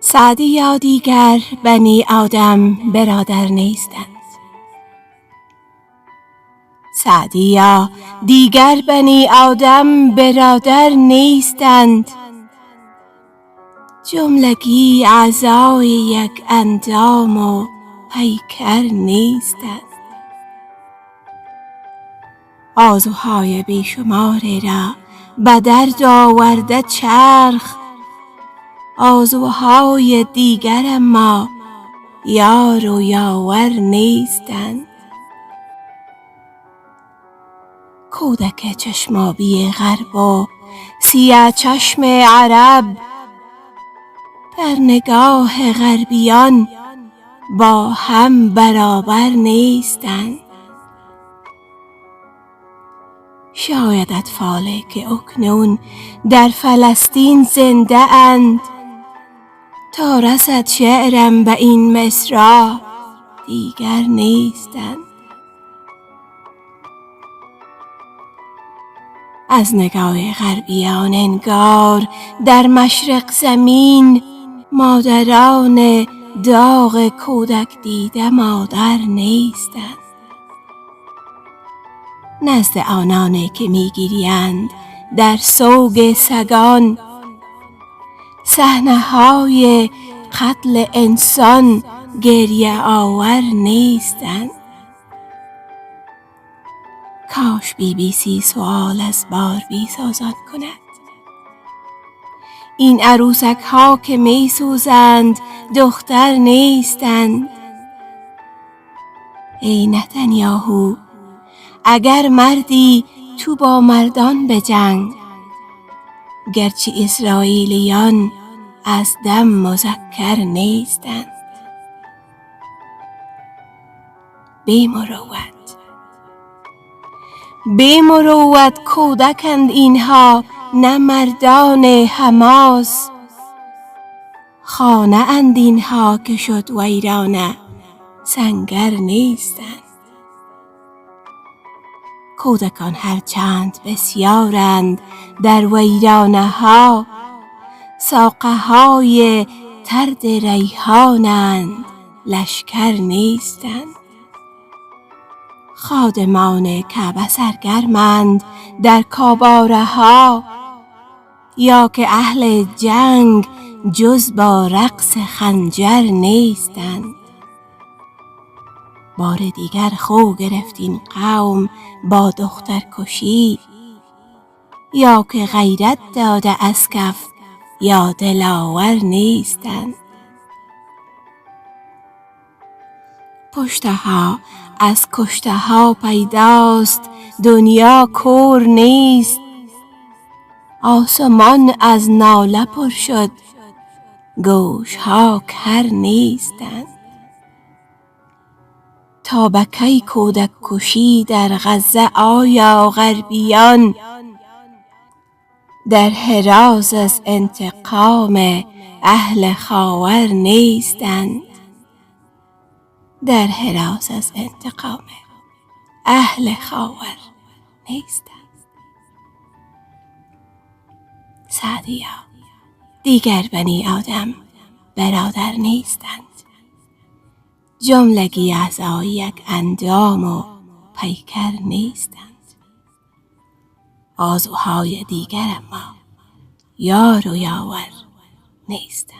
سعدیا دیگر بنی آدم برادر نیستند. سعدیا دیگر بنی آدم برادر نیستند. جملگی اعضای یک اندام و پیکر نیستند. آرزوهای بیشماری را به درد آورده چرخ، آرزوهای دیگر اما یار و یاور نیستند. کودک چشمابی غرب و سیاه چشم عرب در نگاه غربیان با هم برابر نیستند. شاید اطفالی که اکنون در فلسطین زنده اند، تا رسد شعرم به این مصرع دیگر نیستند. از نگاه غربیان انگار در مشرق زمین مادران داغ کودک دیده مادر نیستند. نزد آنانی که میگیریند در سوگ سگان، صحنه‌های قتل انسان گریه آور نیستند. کاش BBC سوال از باربی سازان کند. این عروسک ها که می سوزند دختر نیستند. ای نتانیاهو، اگر مردی تو با مردان بجنگ، گرچه اسرائیلیان از دم مذکر نیستند. بی مروت کودکند اینها، نه مردان حماس. خانه اند اینها که شد ویرانه، سنگر نیستند. کودکان هرچند بسیارند در ویرانه ها، ساقه های ترد ریحانند، لشکر نیستند. خادمان کعبه سرگرمند در کاباره ها، یا که اهل جنگ جز با رقص خنجر نیستند. بار دیگر خو گرفت این قوم با دختر کشی، یا که غیرت داده از کف یا دلاور نیستند. پشتها از کشته ها پیداست، دنیا کور نیست. آسمان از ناله پر شد، گوش ها کر نیستند. تا به کی کودک کشی در غزه؟ آیا غربیان در حراز از انتقام اهل خاور نیستند؟ در حراز از انتقام اهل خاور نیستند. سعدیا دیگر بنی آدم برادر نیستند. جملگی اعضای یک اندام و پیکر نیستند. آرزوهای دیگر اما یار و یاور نیستند.